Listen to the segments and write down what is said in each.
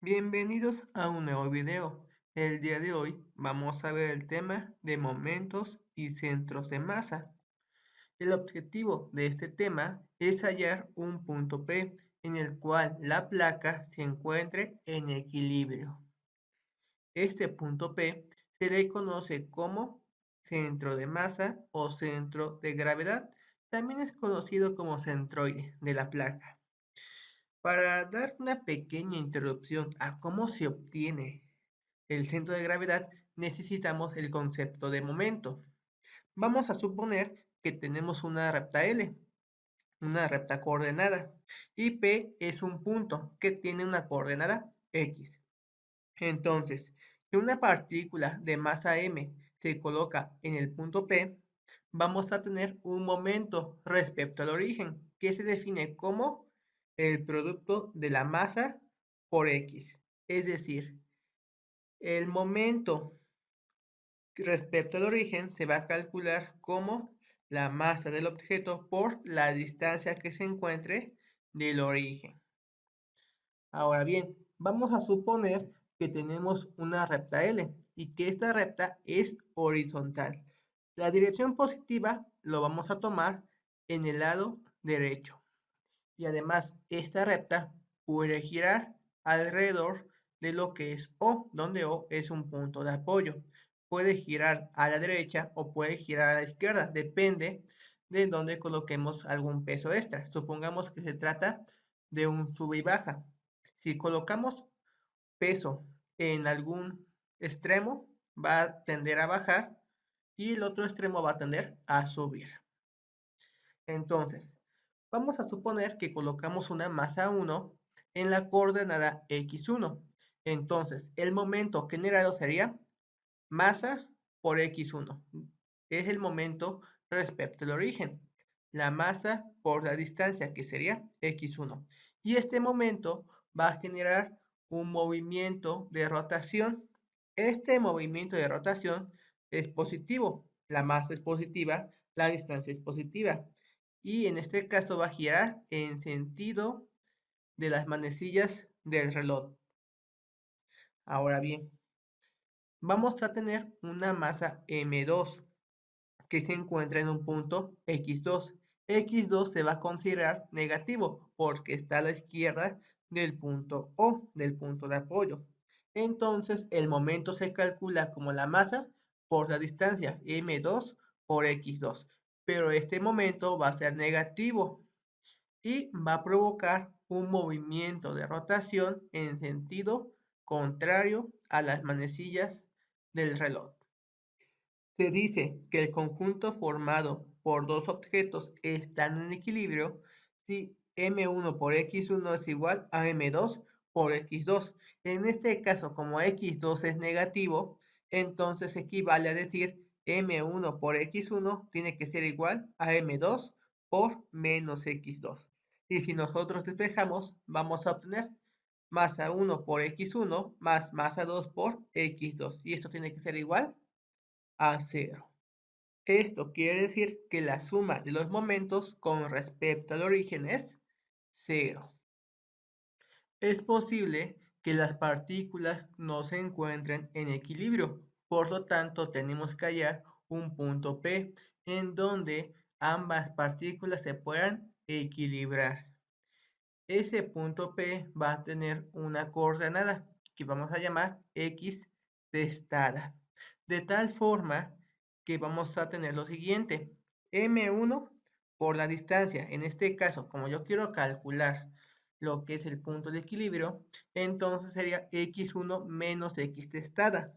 Bienvenidos a un nuevo video. El día de hoy vamos a ver el tema de momentos y centros de masa. El objetivo de este tema es hallar un punto P en el cual la placa se encuentre en equilibrio. Este punto P se le conoce como centro de masa o centro de gravedad. También es conocido como centroide de la placa. Para dar una pequeña introducción a cómo se obtiene el centro de gravedad, necesitamos el concepto de momento. Vamos a suponer que tenemos una recta L, una recta coordenada, y P es un punto que tiene una coordenada X. Entonces, si una partícula de masa m se coloca en el punto P, vamos a tener un momento respecto al origen, que se define como el producto de la masa por X. Es decir, el momento respecto al origen se va a calcular como la masa del objeto por la distancia que se encuentre del origen. Ahora bien, vamos a suponer que tenemos una recta L y que esta recta es horizontal. La dirección positiva lo vamos a tomar en el lado derecho. Y además, esta recta puede girar alrededor de lo que es O, donde O es un punto de apoyo. Puede girar a la derecha o puede girar a la izquierda, depende de dónde coloquemos algún peso extra. Supongamos que se trata de un sube y baja. Si colocamos peso en algún extremo, va a tender a bajar y el otro extremo va a tender a subir. Entonces, vamos a suponer que colocamos una masa 1 en la coordenada x1. Entonces, el momento generado sería masa por x1. Es el momento respecto al origen. La masa por la distancia, que sería x1. Y este momento va a generar un movimiento de rotación. Este movimiento de rotación es positivo. La masa es positiva, la distancia es positiva. Y en este caso va a girar en sentido de las manecillas del reloj. Ahora bien, vamos a tener una masa M2 que se encuentra en un punto X2. X2 se va a considerar negativo porque está a la izquierda del punto O, del punto de apoyo. Entonces el momento se calcula como la masa por la distancia M2 por X2. Pero este momento va a ser negativo y va a provocar un movimiento de rotación en sentido contrario a las manecillas del reloj. Se dice que el conjunto formado por dos objetos están en equilibrio si m1 por x1 es igual a m2 por x2. En este caso, como x2 es negativo, entonces equivale a decir m1 por x1 tiene que ser igual a m2 por menos x2. Y si nosotros despejamos, vamos a obtener masa 1 por x1 más masa 2 por x2. Y esto tiene que ser igual a 0. Esto quiere decir que la suma de los momentos con respecto al origen es 0. Es posible que las partículas no se encuentren en equilibrio, por lo tanto tenemos que hallar un punto P en donde ambas partículas se puedan equilibrar. Ese punto P va a tener una coordenada que vamos a llamar X testada, de tal forma que vamos a tener lo siguiente: M1 por la distancia. En este caso, como yo quiero calcular lo que es el punto de equilibrio, entonces sería x1 menos x testada.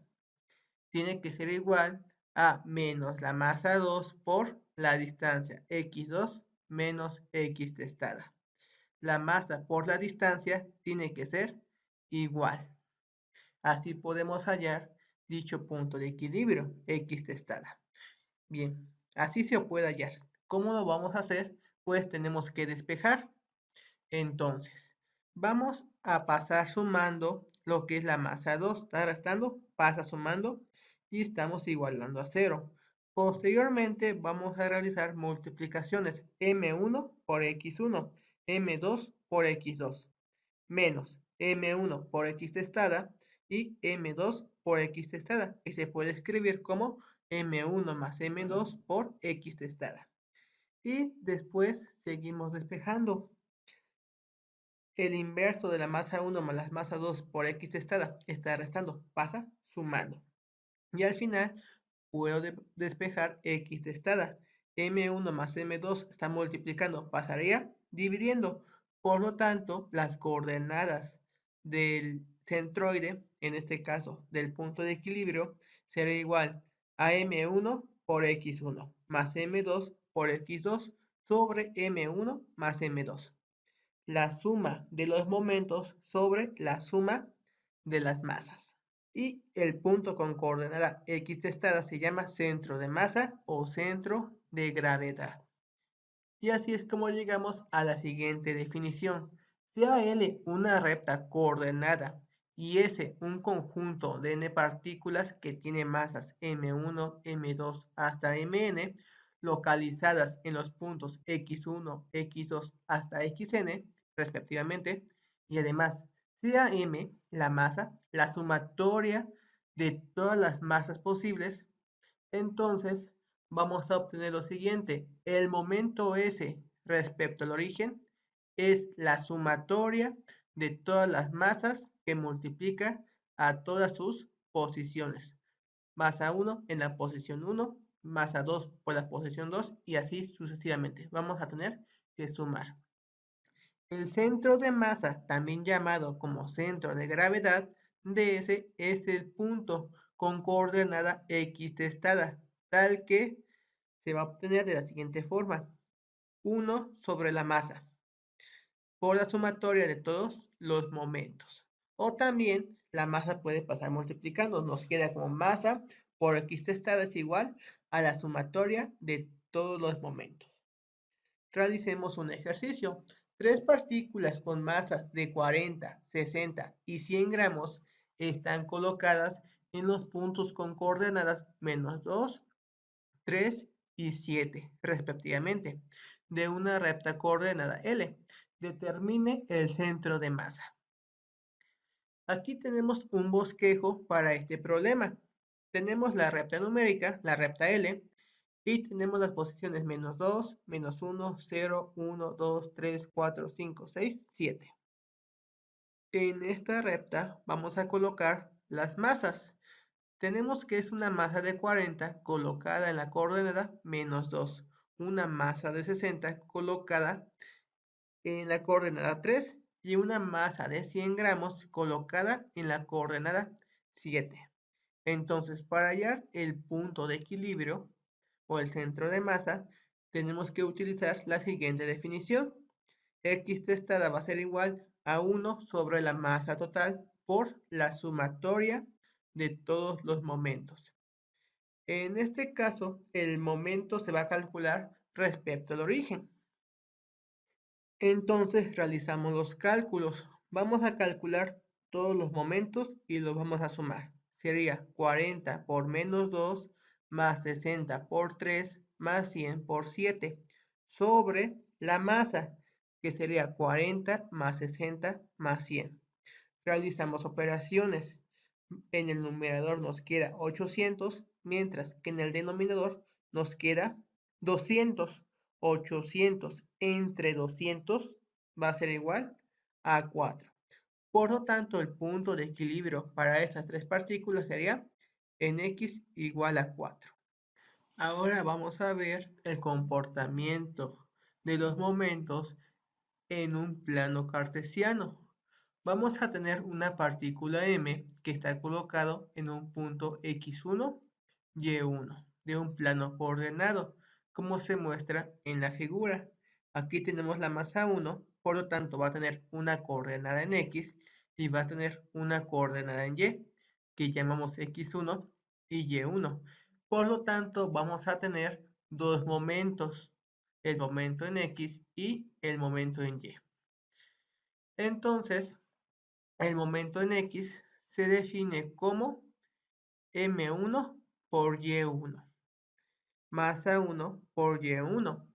Tiene que ser igual a menos la masa 2 por la distancia x2 menos x testada. La masa por la distancia tiene que ser igual. Así podemos hallar dicho punto de equilibrio, X testada. Bien, así se puede hallar. ¿Cómo lo vamos a hacer? Pues tenemos que despejar. Entonces, vamos a pasar sumando lo que es la masa 2. Está restando, pasa sumando y estamos igualando a 0. Posteriormente vamos a realizar multiplicaciones. M1 por X1, M2 por X2, menos m1 por x testada y m2 por x testada, que se puede escribir como m1 más m2 por x testada. Y después seguimos despejando. El inverso de la masa 1 más la masa 2 por x testada está restando, pasa sumando. Y al final puedo despejar x testada. m1 más m2 está multiplicando, pasaría dividiendo. Por lo tanto, las coordenadas del centroide, en este caso del punto de equilibrio, será igual a m1 por x1 más m2 por x2 sobre m1 más m2. La suma de los momentos sobre la suma de las masas. Y el punto con coordenada x testada se llama centro de masa o centro de gravedad. Y así es como llegamos a la siguiente definición. Sea L una recta coordenada y S un conjunto de n partículas que tiene masas m1, m2 hasta mn, localizadas en los puntos x1, x2 hasta xn, respectivamente, y además sea m la masa, la sumatoria de todas las masas posibles, entonces vamos a obtener lo siguiente. El momento S respecto al origen es la sumatoria de todas las masas que multiplica a todas sus posiciones. Masa 1 en la posición 1, masa 2 por la posición 2 y así sucesivamente. Vamos a tener que sumar. El centro de masa, también llamado como centro de gravedad, ds es el punto con coordenada x testada, tal que se va a obtener de la siguiente forma. 1 sobre la masa por la sumatoria de todos los momentos. O también la masa puede pasar multiplicando. Nos queda como masa por x testada es igual a la sumatoria de todos los momentos. Realicemos un ejercicio. 3 partículas con masas de 40, 60 y 100 gramos están colocadas en los puntos con coordenadas menos 2, 3 y 7, respectivamente, de una recta coordenada L. Determine el centro de masa. Aquí tenemos un bosquejo para este problema. Tenemos la recta numérica, la recta L, y tenemos las posiciones menos 2, menos 1, 0, 1, 2, 3, 4, 5, 6, 7. En esta recta vamos a colocar las masas. Tenemos que es una masa de 40 colocada en la coordenada menos 2. Una masa de 60 colocada en la coordenada 3 y una masa de 100 gramos colocada en la coordenada 7. Entonces, para hallar el punto de equilibrio o el centro de masa, tenemos que utilizar la siguiente definición. X testada va a ser igual a 1 sobre la masa total por la sumatoria de todos los momentos. En este caso, el momento se va a calcular respecto al origen. Entonces realizamos los cálculos. Vamos a calcular todos los momentos y los vamos a sumar. Sería 40 por menos 2 más 60 por 3 más 100 por 7 sobre la masa, que sería 40 más 60 más 100. Realizamos operaciones. En el numerador nos queda 800, mientras que en el denominador nos queda 200. 800 entre 200 va a ser igual a 4. Por lo tanto, el punto de equilibrio para estas tres partículas sería en x igual a 4. Ahora vamos a ver el comportamiento de los momentos en un plano cartesiano. Vamos a tener una partícula m que está colocado en un punto x1, y1 de un plano coordenado, como se muestra en la figura. Aquí tenemos la masa 1, por lo tanto va a tener una coordenada en x y va a tener una coordenada en y, que llamamos x1 y y1. Por lo tanto, vamos a tener dos momentos, el momento en x y el momento en y. Entonces, el momento en x se define como m1 por y1, masa 1 por y1.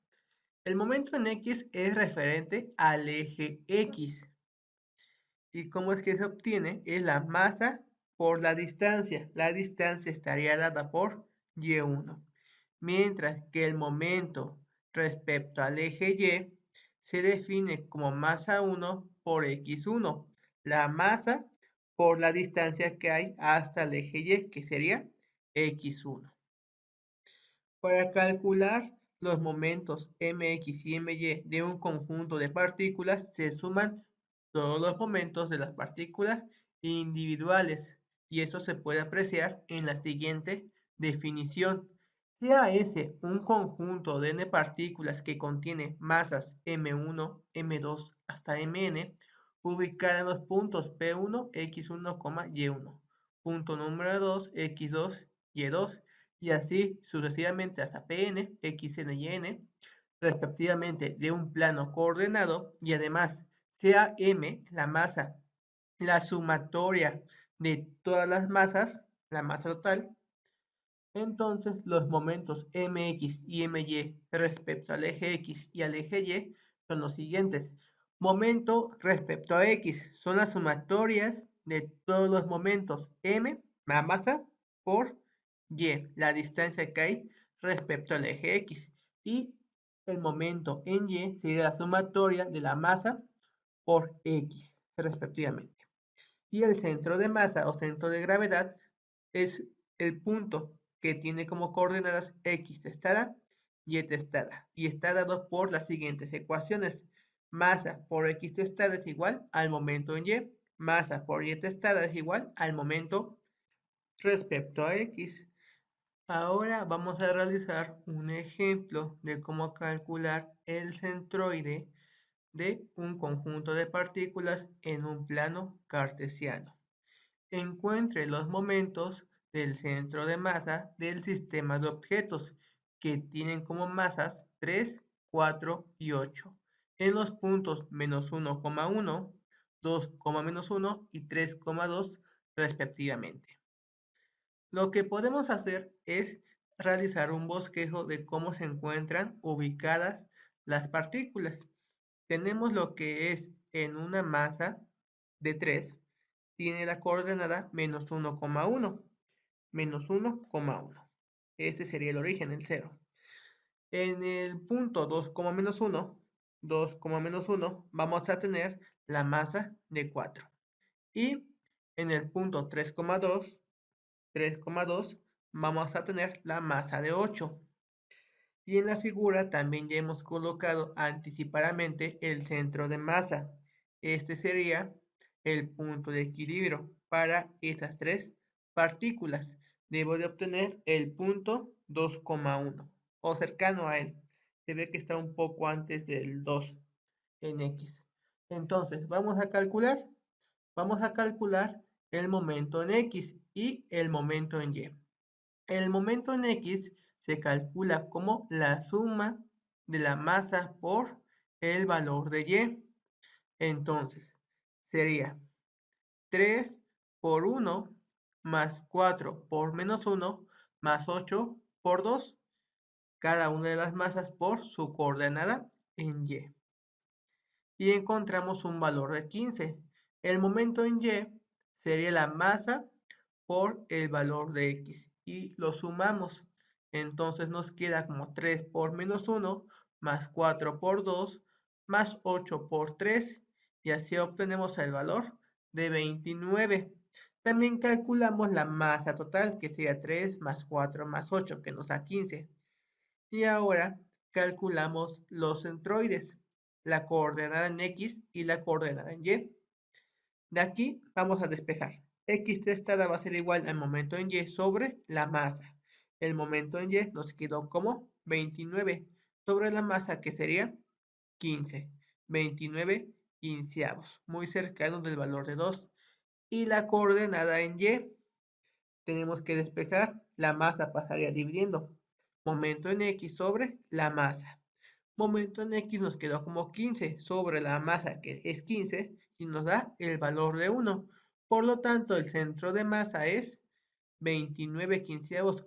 El momento en x es referente al eje x. ¿Y cómo es que se obtiene? Es la masa por la distancia. La distancia estaría dada por y1. Mientras que el momento respecto al eje Y se define como masa 1 por x1. La masa por la distancia que hay hasta el eje Y, que sería x1. Para calcular los momentos mx y my de un conjunto de partículas, se suman todos los momentos de las partículas individuales, y esto se puede apreciar en la siguiente definición. Sea S un conjunto de n partículas que contiene masas m1, m2 hasta mn, ubicada en los puntos P1, X1, Y1, punto número 2, X2, Y2, y así sucesivamente hasta Pn, Xn y N, respectivamente, de un plano coordenado, y además sea M la masa, la sumatoria de todas las masas, la masa total. Entonces los momentos mx y my respecto al eje x y al eje y son los siguientes. Momento respecto a x son las sumatorias de todos los momentos m, la masa, por y, la distancia que hay respecto al eje x. Y el momento en y sería la sumatoria de la masa por x, respectivamente. Y el centro de masa o centro de gravedad es el punto que tiene como coordenadas x testada y testada, y está dado por las siguientes ecuaciones. Masa por x testada es igual al momento en y, masa por y testada es igual al momento respecto a x. Ahora vamos a realizar un ejemplo de cómo calcular el centroide de un conjunto de partículas en un plano cartesiano. Encuentre los momentos del centro de masa del sistema de objetos que tienen como masas 3, 4 y 8 en los puntos -1,1, 2,-1 y 3,2 respectivamente. Lo que podemos hacer es realizar un bosquejo de cómo se encuentran ubicadas las partículas. Tenemos lo que es en una masa de 3, tiene la coordenada -1,1. -1,1. Este sería el origen, el 0. En el punto 2,-1, 2,-1, vamos a tener la masa de 4. Y en el punto 3,2, 3,2, vamos a tener la masa de 8. Y en la figura también ya hemos colocado anticipadamente el centro de masa. Este sería el punto de equilibrio para estas tres partículas. Debo de obtener el punto 2,1 o cercano a él. Se ve que está un poco antes del 2 en X. Entonces, vamos a calcular el momento en X y el momento en Y. El momento en X se calcula como la suma de la masa por el valor de Y. Entonces, sería 3 por 1 más 4 por -1 más 8 por 2. Cada una de las masas por su coordenada en Y. Y encontramos un valor de 15. El momento en Y sería la masa por el valor de X. Y lo sumamos. Entonces nos queda como 3 por -1 más 4 por 2 más 8 por 3. Y así obtenemos el valor de 29. También calculamos la masa total, que sería 3 más 4 más 8, que nos da 15. Y ahora calculamos los centroides, la coordenada en X y la coordenada en Y. De aquí vamos a despejar. X testada va a ser igual al momento en Y sobre la masa. El momento en Y nos quedó como 29 sobre la masa, que sería 15. 29 quinceavos, muy cercano del valor de 2. Y la coordenada en Y, tenemos que despejar, la masa pasaría dividiendo. Momento en X sobre la masa. Momento en X nos quedó como 15 sobre la masa, que es 15, y nos da el valor de 1. Por lo tanto, el centro de masa es 29 quinceavos,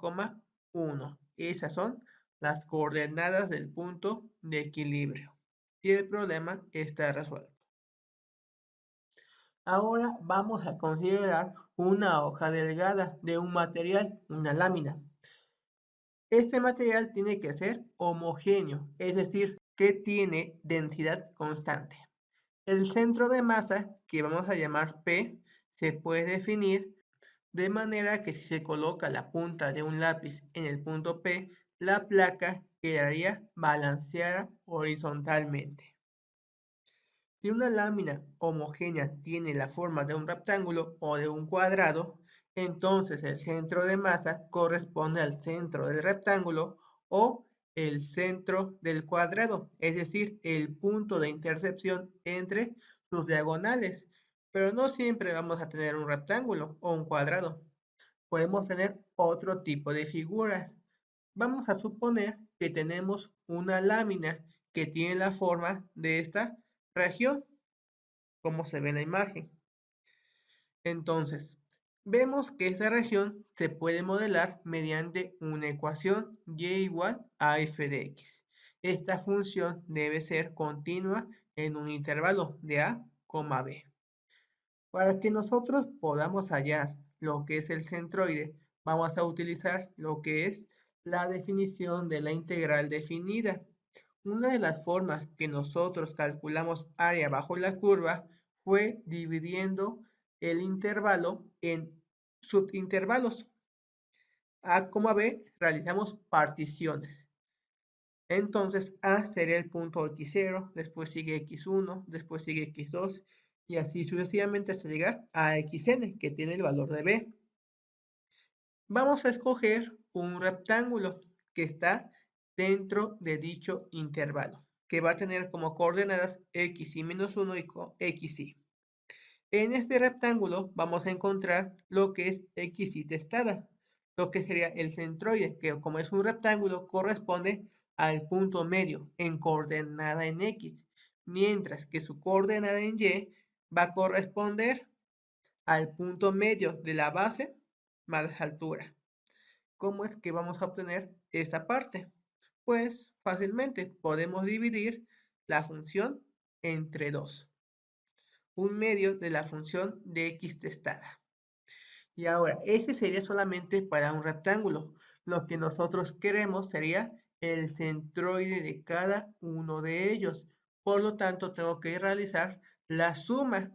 1. Esas son las coordenadas del punto de equilibrio. Y el problema está resuelto. Ahora vamos a considerar una hoja delgada de un material, una lámina. Este material tiene que ser homogéneo, es decir, que tiene densidad constante. El centro de masa, que vamos a llamar P, se puede definir de manera que si se coloca la punta de un lápiz en el punto P, la placa quedaría balanceada horizontalmente. Si una lámina homogénea tiene la forma de un rectángulo o de un cuadrado, entonces el centro de masa corresponde al centro del rectángulo o el centro del cuadrado, es decir, el punto de intercepción entre sus diagonales. Pero no siempre vamos a tener un rectángulo o un cuadrado. Podemos tener otro tipo de figuras. Vamos a suponer que tenemos una lámina que tiene la forma de esta región, como se ve en la imagen. Entonces, vemos que esta región se puede modelar mediante una ecuación y igual a f de x. Esta función debe ser continua en un intervalo de a, b. Para que nosotros podamos hallar lo que es el centroide, vamos a utilizar lo que es la definición de la integral definida. Una de las formas que nosotros calculamos área bajo la curva fue dividiendo el intervalo en subintervalos. A, B realizamos particiones. Entonces A sería el punto x0, después sigue x1, después sigue x2 y así sucesivamente hasta llegar a xn, que tiene el valor de b. Vamos a escoger un rectángulo que está dentro de dicho intervalo, que va a tener como coordenadas xy menos 1 y xy. En este rectángulo vamos a encontrar lo que es xy testada, lo que sería el centroide, que como es un rectángulo corresponde al punto medio en coordenada en x, mientras que su coordenada en y va a corresponder al punto medio de la base más altura. ¿Cómo es que vamos a obtener esta parte? Pues fácilmente podemos dividir la función entre 2. Un medio de la función de x testada. Y ahora, ese sería solamente para un rectángulo. Lo que nosotros queremos sería el centroide de cada uno de ellos. Por lo tanto, tengo que realizar la suma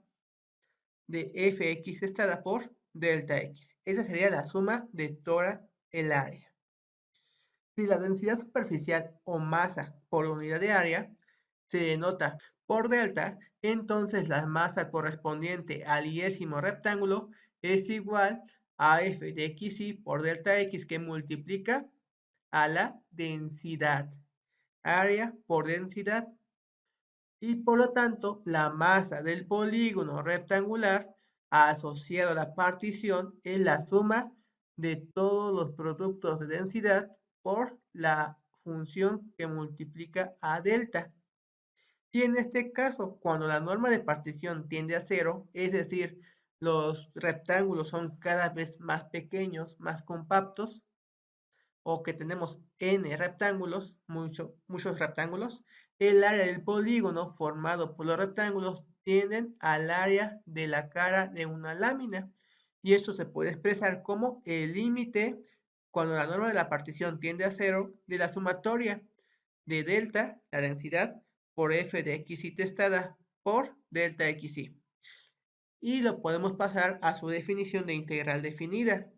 de fx testada por delta x. Esa sería la suma de toda el área. Si la densidad superficial o masa por unidad de área se denota por delta, entonces la masa correspondiente al iésimo rectángulo es igual a f de xy por delta x, que multiplica a la densidad. Área por densidad. Y por lo tanto, la masa del polígono rectangular asociado a la partición es la suma de todos los productos de densidad por la función que multiplica a delta. Y en este caso, cuando la norma de partición tiende a 0, es decir, los rectángulos son cada vez más pequeños, más compactos, o que tenemos n rectángulos, muchos rectángulos, el área del polígono formado por los rectángulos tienden al área de la cara de una lámina. Y esto se puede expresar como el límite, cuando la norma de la partición tiende a 0, de la sumatoria de delta, la densidad, por f de xy testada por delta xy. Y lo podemos pasar a su definición de integral definida.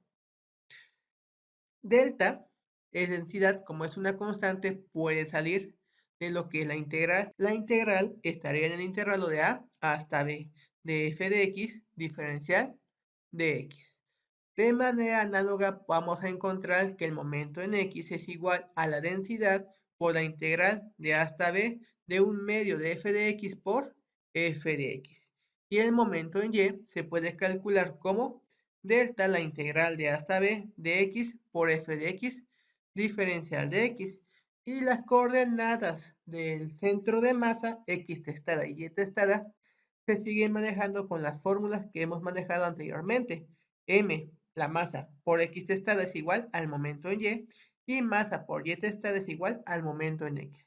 Delta es densidad, como es una constante, puede salir de lo que es la integral. La integral estaría en el intervalo de a hasta b, de f de x diferencial de x. De manera análoga vamos a encontrar que el momento en x es igual a la densidad por la integral de a hasta b de un medio de f de x por f de x. Y el momento en y se puede calcular como delta la integral de a hasta b de x por f de x diferencial de x. Y las coordenadas del centro de masa, x testada y y testada, se siguen manejando con las fórmulas que hemos manejado anteriormente. M, la masa por x testada es igual al momento en y masa por y testada es igual al momento en x.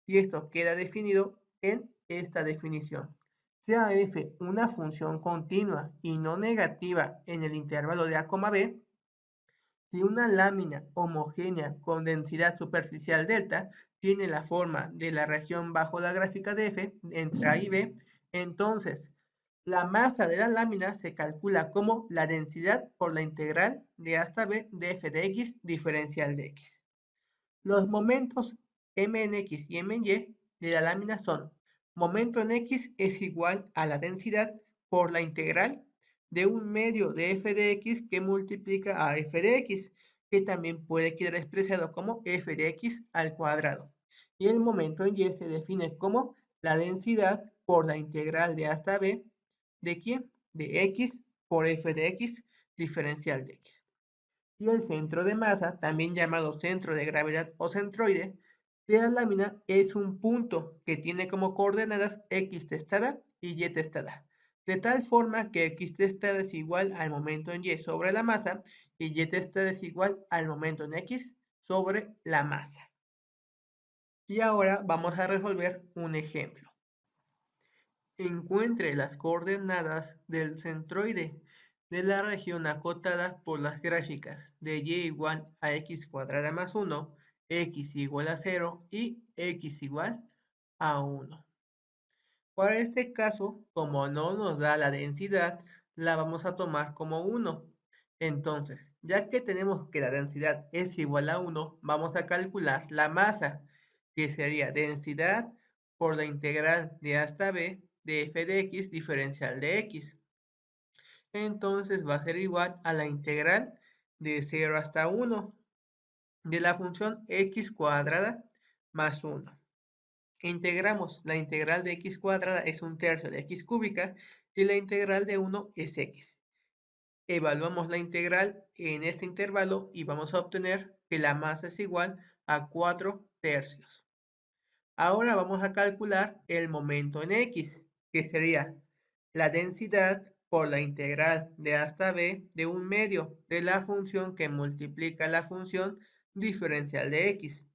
Y esto queda definido en esta definición. sea f una función continua y no negativa en el intervalo de a, b, si una lámina homogénea con densidad superficial delta tiene la forma de la región bajo la gráfica de f entre a y b, entonces la masa de la lámina se calcula como la densidad por la integral de a hasta b de f de x diferencial de x. Los momentos m en x y m en y de la lámina son: momento en x es igual a la densidad por la integral de un medio de f de x que multiplica a f de x, que también puede quedar expresado como f de x al cuadrado. Y el momento en y se define como la densidad por la integral de a hasta b de ¿quién? De x por f de x diferencial de x. Y el centro de masa, también llamado centro de gravedad o centroide, de la lámina es un punto que tiene como coordenadas x testada y y testada, de tal forma que x testada es igual al momento en y sobre la masa y y testada es igual al momento en x sobre la masa. Y ahora vamos a resolver un ejemplo. Encuentre las coordenadas del centroide de la región acotada por las gráficas de y igual a x cuadrada más 1, x igual a 0 y x igual a 1. Para este caso, como no nos da la densidad, la vamos a tomar como 1. Entonces, ya que tenemos que la densidad es igual a 1, vamos a calcular la masa, que sería densidad por la integral de a hasta b de f de x diferencial de x. Entonces va a ser igual a la integral de 0 hasta 1 de la función x cuadrada más 1. Integramos, la integral de x cuadrada es un tercio de x cúbica y la integral de 1 es x. Evaluamos la integral en este intervalo y vamos a obtener que la masa es igual a 4 tercios. Ahora vamos a calcular el momento en x, que sería la densidad por la integral de a hasta b de un medio de la función que multiplica la función diferencial de x.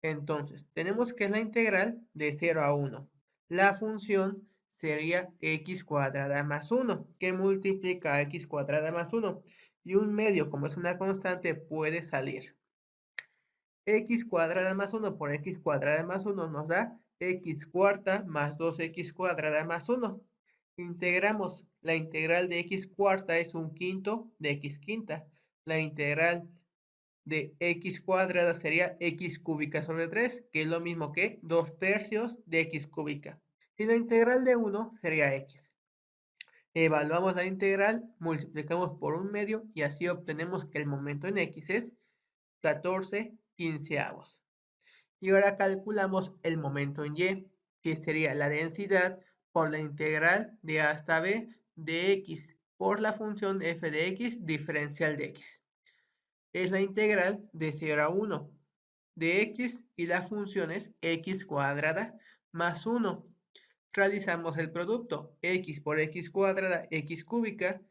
Entonces, tenemos que es la integral de 0 a 1. La función sería x cuadrada más 1, que multiplica a x cuadrada más 1. Y un medio, como es una constante, puede salir. X cuadrada más 1 por x cuadrada más 1 nos da x cuarta más 2x cuadrada más 1. Integramos, la integral de x cuarta es un quinto de x quinta. La integral de x cuadrada sería x cúbica sobre 3, que es lo mismo que 2 tercios de x cúbica. Y la integral de 1 sería x. Evaluamos la integral, multiplicamos por un medio y así obtenemos que el momento en x es 14 quinceavos. Y ahora calculamos el momento en y, que sería la densidad por la integral de a hasta b de x por la función f de x diferencial de x. Es la integral de 0 a 1 de x y la función es x cuadrada más 1. Realizamos el producto, x por x cuadrada, x cúbica,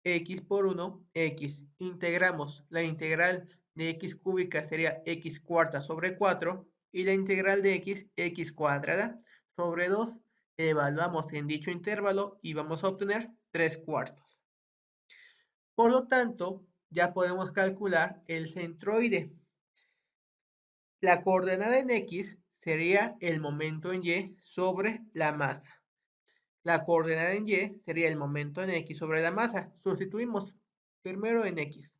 x por 1, x. Integramos, la integral de x cúbica sería x cuarta sobre 4 y la integral de x, x cuadrada sobre 2. Evaluamos en dicho intervalo y vamos a obtener 3 cuartos. Por lo tanto, ya podemos calcular el centroide. La coordenada en x sería el momento en y sobre la masa. La coordenada en y sería el momento en x sobre la masa. Sustituimos primero en x.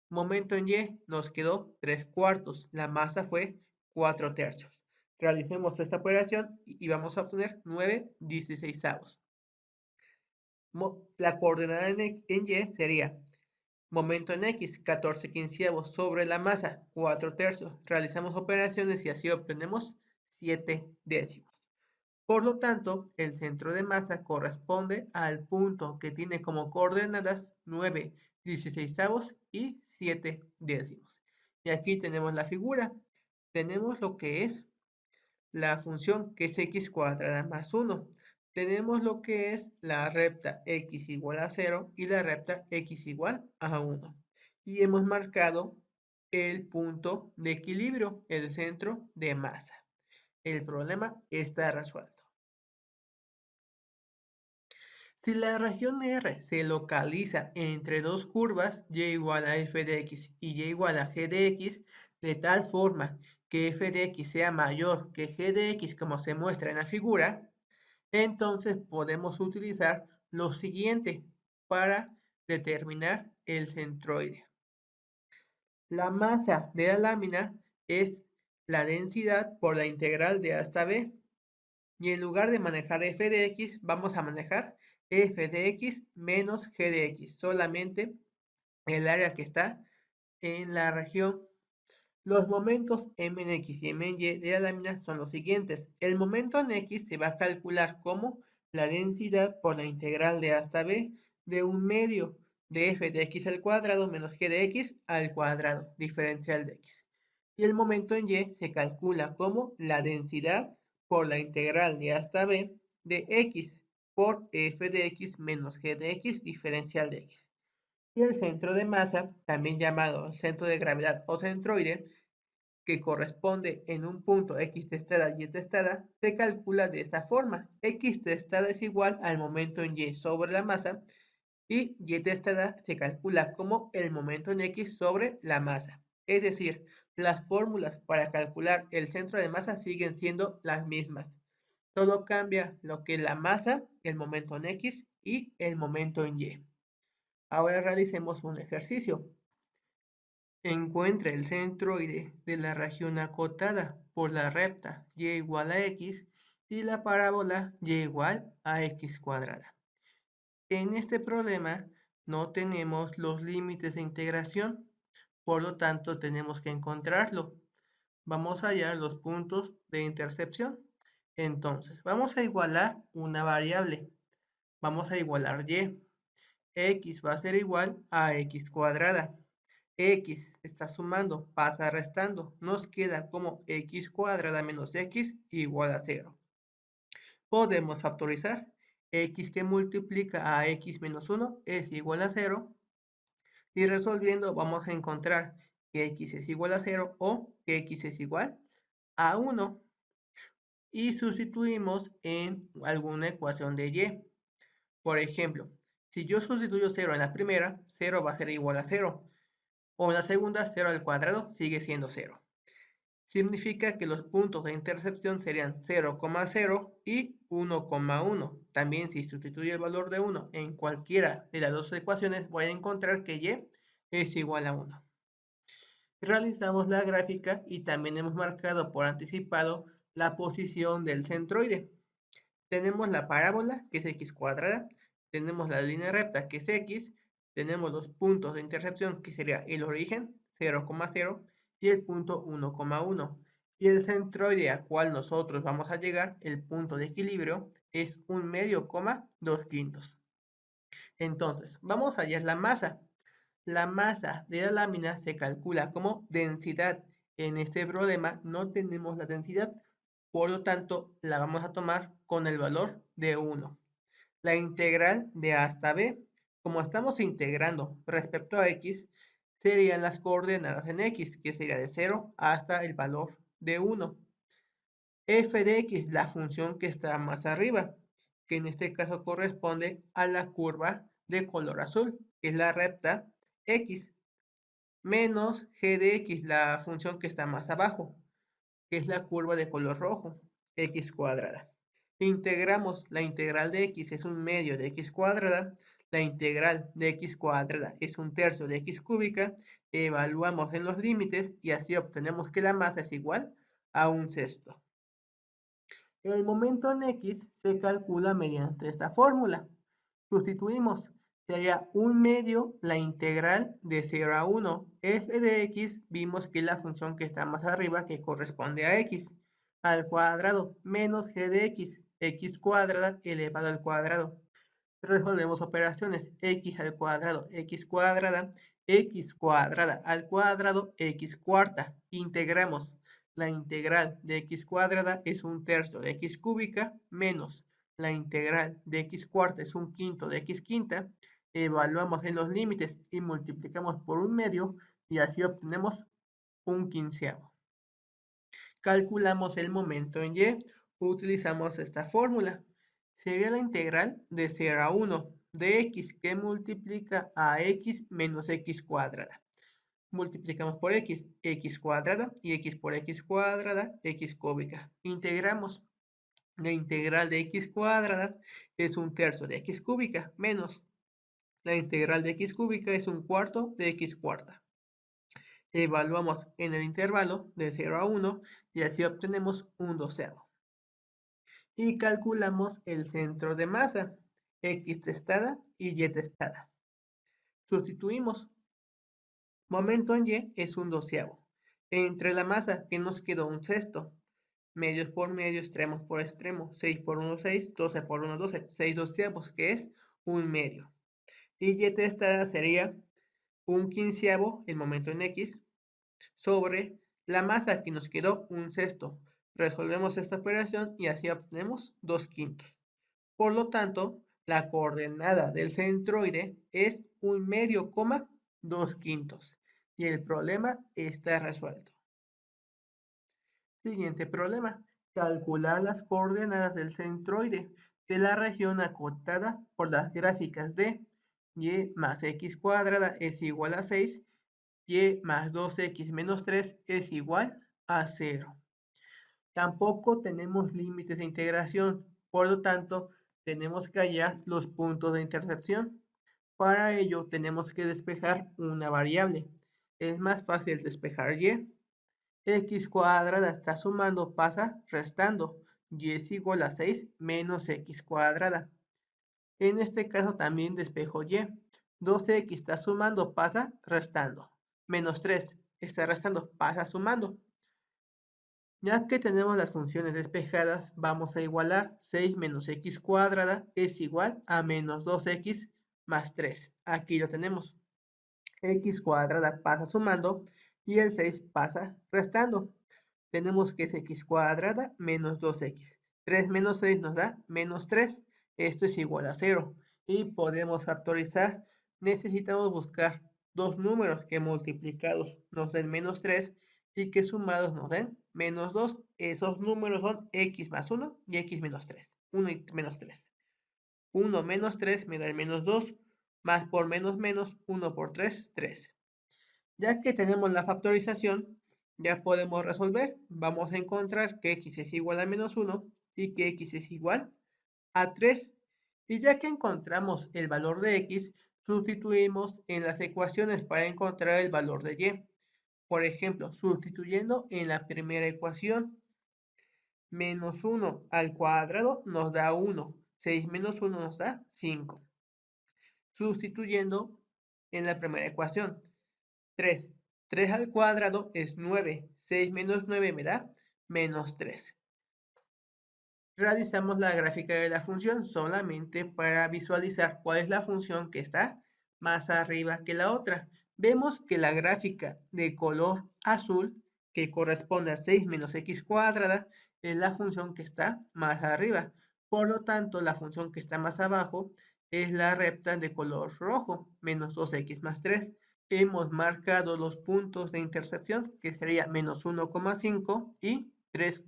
Momento en y nos quedó 3 cuartos. La masa fue 4 tercios. Realicemos esta operación y vamos a obtener 9 16avos. La coordenada en y sería momento en x, 14 quinceavos sobre la masa, 4 tercios. Realizamos operaciones y así obtenemos 7 décimos. Por lo tanto, el centro de masa corresponde al punto que tiene como coordenadas 9 16avos y 7 décimos. Y aquí tenemos la figura. Tenemos lo que es la función que es x cuadrada más 1. Tenemos lo que es la recta x igual a 0 y la recta x igual a 1. Y hemos marcado el punto de equilibrio, el centro de masa. El problema está resuelto. Si la región R se localiza entre dos curvas, y igual a f de x y y igual a g de x, de tal forma que f de x sea mayor que g de x como se muestra en la figura, entonces podemos utilizar lo siguiente para determinar el centroide. La masa de la lámina es la densidad por la integral de A hasta B. Y en lugar de manejar f de x, vamos a manejar f de x menos g de x, solamente el área que está en la región. Los momentos m en x y m en y de la lámina son los siguientes. El momento en x se va a calcular como la densidad por la integral de A hasta b de un medio de f de x al cuadrado menos g de x al cuadrado, diferencial de x. Y el momento en y se calcula como la densidad por la integral de A hasta b de x por f de x menos g de x, diferencial de x. Y el centro de masa, también llamado centro de gravedad o centroide, que corresponde en un punto x testada y testada, se calcula de esta forma. X testada es igual al momento en y sobre la masa y y testada se calcula como el momento en x sobre la masa. Es decir, las fórmulas para calcular el centro de masa siguen siendo las mismas. Solo cambia lo que es la masa, el momento en x y el momento en y. Ahora realicemos un ejercicio. Encuentra el centroide de la región acotada por la recta y igual a x y la parábola y igual a x cuadrada. En este problema no tenemos los límites de integración, por lo tanto tenemos que encontrarlo. Vamos a hallar los puntos de intercepción. Entonces, vamos a igualar una variable. Vamos a igualar y. X va a ser igual a x cuadrada. X está sumando, pasa restando. Nos queda como x cuadrada menos x igual a 0. Podemos factorizar. X que multiplica a x menos 1 es igual a 0. Y resolviendo vamos a encontrar que x es igual a 0 o que x es igual a 1. Y sustituimos en alguna ecuación de y. Por ejemplo, si yo sustituyo 0 en la primera, 0 va a ser igual a 0. O en la segunda, 0 al cuadrado sigue siendo 0. Significa que los puntos de intercepción serían 0,0 y 1,1. También si sustituyo el valor de 1 en cualquiera de las dos ecuaciones, voy a encontrar que y es igual a 1. Realizamos la gráfica y también hemos marcado por anticipado la posición del centroide. Tenemos la parábola, que es x cuadrada, tenemos la línea recta, que es x, tenemos los puntos de intercepción, que sería el origen, 0,0, y el punto 1,1. Y el centroide al cual nosotros vamos a llegar, el punto de equilibrio, es 1 medio, 2 quintos. Entonces, vamos a hallar la masa. La masa de la lámina se calcula como densidad. En este problema no tenemos la densidad, por lo tanto la vamos a tomar con el valor de 1. La integral de A hasta B, como estamos integrando respecto a x, serían las coordenadas en x, que sería de 0 hasta el valor de 1. F de x, la función que está más arriba, que en este caso corresponde a la curva de color azul, que es la recta x, menos g de x, la función que está más abajo, que es la curva de color rojo, x cuadrada. Integramos la integral de x es 1 medio de x cuadrada, la integral de x cuadrada es 1/3 de x cúbica, evaluamos en los límites y así obtenemos que la masa es igual a 1/6. El momento en x se calcula mediante esta fórmula. Sustituimos, sería 1 medio la integral de 0 a 1. F de x, vimos que es la función que está más arriba, que corresponde a x, al cuadrado, menos g de x cuadrada elevado al cuadrado. Resolvemos operaciones, x al cuadrado, x cuadrada al cuadrado, x cuarta. Integramos. La integral de x cuadrada es 1/3 de x cúbica menos la integral de x cuarta es 1/5 de x quinta. Evaluamos en los límites y multiplicamos por 1 medio y así obtenemos 1/15. Calculamos el momento en y. Utilizamos esta fórmula. sería la integral de 0 a 1 de x que multiplica a x menos x cuadrada. Multiplicamos por x, x cuadrada, y x por x cuadrada, x cúbica. Integramos. La integral de x cuadrada es un tercio de x cúbica menos la integral de x cúbica es un cuarto de x cuarta. Evaluamos en el intervalo de 0 a 1 y así obtenemos un doceavo. Y calculamos el centro de masa, x testada y y testada. Sustituimos. Momento en y es un doceavo. Entre la masa que nos quedó un sexto. Medios por medio, extremos por extremo. 6 por 1, 6, 12 por 1, 12. 6 doceavos, que es un medio. Y y testada sería un quinceavo, el momento en x, sobre la masa que nos quedó un sexto. Resolvemos esta operación y así obtenemos 2 quintos. Por lo tanto, la coordenada del centroide es un medio, 2 quintos. Y el problema está resuelto. Siguiente problema. Calcular las coordenadas del centroide de la región acotada por las gráficas de y más x cuadrada es igual a 6, y más 2x menos 3 es igual a 0. Tampoco tenemos límites de integración, por lo tanto, tenemos que hallar los puntos de intersección. Para ello, tenemos que despejar una variable. Es más fácil despejar y. X cuadrada está sumando, pasa restando. Y es igual a 6 menos x cuadrada. En este caso también despejo y. 2x está sumando, pasa restando. Menos 3 está restando, pasa sumando. Ya que tenemos las funciones despejadas, vamos a igualar 6 menos x cuadrada es igual a menos 2x más 3. Aquí lo tenemos. X cuadrada pasa sumando y el 6 pasa restando. Tenemos que es x cuadrada menos 2x. 3 menos 6 nos da menos 3. Esto es igual a 0. Y podemos factorizar. Necesitamos buscar dos números que multiplicados nos den menos 3 y que sumados nos den menos 2. Esos números son x más 1 y x menos 3. 1 y menos 3. 1 menos 3 me da el menos 2. Más por menos menos, 1 por 3, 3. Ya que tenemos la factorización, ya podemos resolver. Vamos a encontrar que x es igual a menos 1 y que x es igual a 3. Y ya que encontramos el valor de x, sustituimos en las ecuaciones para encontrar el valor de y. Por ejemplo, sustituyendo en la primera ecuación, menos 1 al cuadrado nos da 1. 6 menos 1 nos da 5. Sustituyendo en la primera ecuación, 3. 3 al cuadrado es 9. 6 menos 9 me da menos 3. Realizamos la gráfica de la función solamente para visualizar cuál es la función que está más arriba que la otra. Vemos que la gráfica de color azul, que corresponde a 6 menos x cuadrada, es la función que está más arriba. Por lo tanto, la función que está más abajo es la recta de color rojo, menos 2x más 3. Hemos marcado los puntos de intersección, que sería menos 1,5 y 3,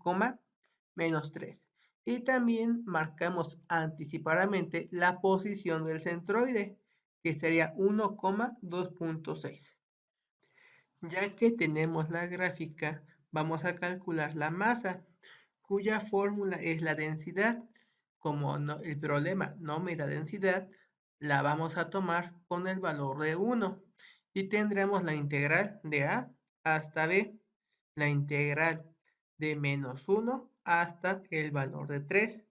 menos 3. Y también marcamos anticipadamente la posición del centroide, que sería 1,2.6. Ya que tenemos la gráfica, vamos a calcular la masa, cuya fórmula es la densidad. Como el problema no me da densidad, la vamos a tomar con el valor de 1. Y tendremos la integral de a hasta b, la integral de menos 1 hasta el valor de 3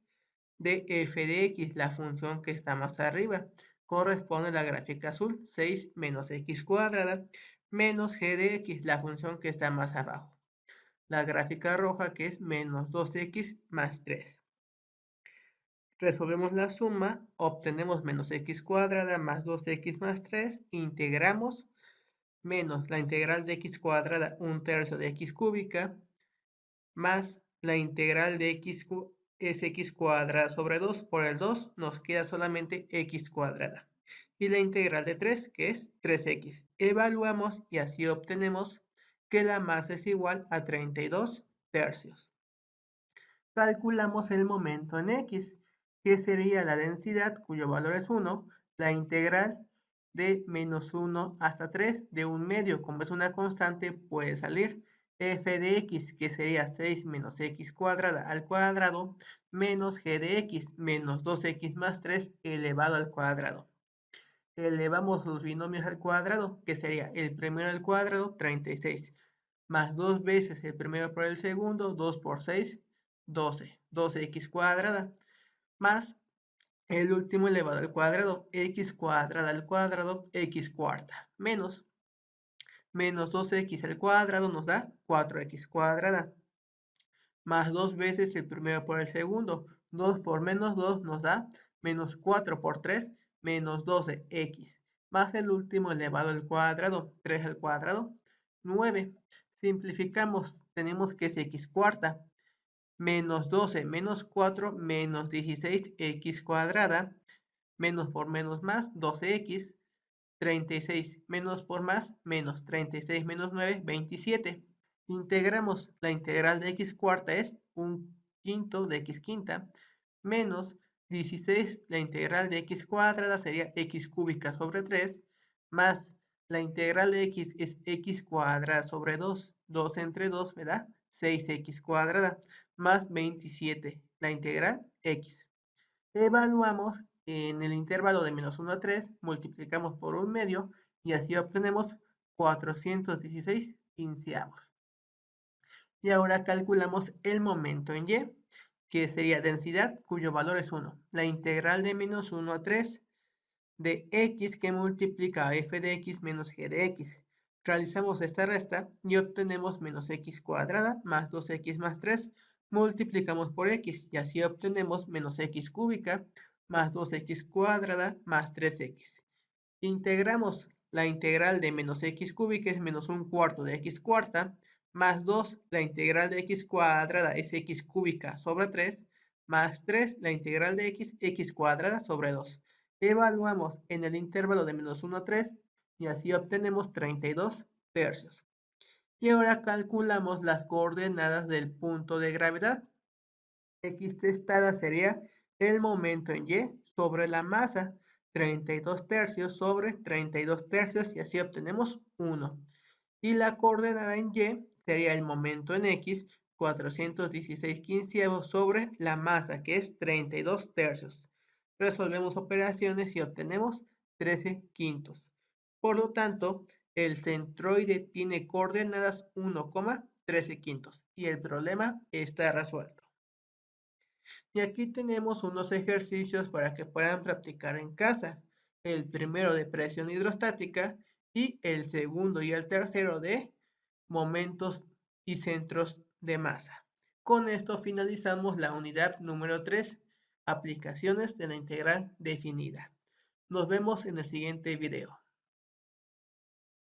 de f de x, la función que está más arriba. Corresponde a la gráfica azul, 6 menos x cuadrada, menos g de x, la función que está más abajo. La gráfica roja, que es menos 2x más 3. Resolvemos la suma, obtenemos menos x cuadrada más 2x más 3, integramos, menos la integral de x cuadrada, un tercio de x cúbica, más la integral de x es x cuadrada sobre 2, por el 2 nos queda solamente x cuadrada. Y la integral de 3, que es 3x. Evaluamos y así obtenemos que la masa es igual a 32 tercios. Calculamos el momento en x. que sería la densidad cuyo valor es 1, la integral de menos 1 hasta 3 de un medio. Como es una constante, puede salir f de x, que sería 6 menos x cuadrada al cuadrado, menos g de x, menos 2x más 3 elevado al cuadrado. Elevamos los binomios al cuadrado, que sería el primero al cuadrado, 36, más 2 veces el primero por el segundo, 2 por 6, 12, 12x cuadrada, más el último elevado al cuadrado, x cuadrada al cuadrado, x cuarta, menos 2x al cuadrado nos da 4x cuadrada, más 2 veces el primero por el segundo, 2 por menos 2 nos da menos 4 por 3, menos 12x, más el último elevado al cuadrado, 3 al cuadrado, 9. Simplificamos, tenemos que es x cuarta, menos 12 menos 4 menos 16x cuadrada, menos por menos más, 12x, 36 menos por más, menos 36 menos 9, 27. Integramos, la integral de x cuarta es un quinto de x quinta, menos 16, la integral de x cuadrada sería x cúbica sobre 3, más la integral de x es x cuadrada sobre 2, 2 entre 2 me da 6x cuadrada, más 27, la integral x. Evaluamos en el intervalo de menos 1 a 3, multiplicamos por un medio y así obtenemos 416 quinceavos. Y ahora calculamos el momento en y, que sería densidad cuyo valor es 1. La integral de menos 1 a 3 de x que multiplica a f de x menos g de x. Realizamos esta resta y obtenemos menos x cuadrada más 2x más 3. Multiplicamos por x y así obtenemos menos x cúbica más 2x cuadrada más 3x. Integramos, la integral de menos x cúbica es menos un cuarto de x cuarta, más 2, la integral de x cuadrada es x cúbica sobre 3, más 3, la integral de x cuadrada sobre 2. Evaluamos en el intervalo de menos 1 a 3 y así obtenemos 32 tercios. Y ahora calculamos las coordenadas del punto de gravedad. X testada sería el momento en y sobre la masa, 32 tercios sobre 32 tercios y así obtenemos 1. Y la coordenada en y sería el momento en x, 416 quinceavos sobre la masa, que es 32 tercios. Resolvemos operaciones y obtenemos 13 quintos. Por lo tanto, el centroide tiene coordenadas 1,13 quintos y el problema está resuelto. Y aquí tenemos unos ejercicios para que puedan practicar en casa. El primero de presión hidrostática y el segundo y el tercero de momentos y centros de masa. Con esto finalizamos la unidad número 3, aplicaciones de la integral definida. Nos vemos en el siguiente video.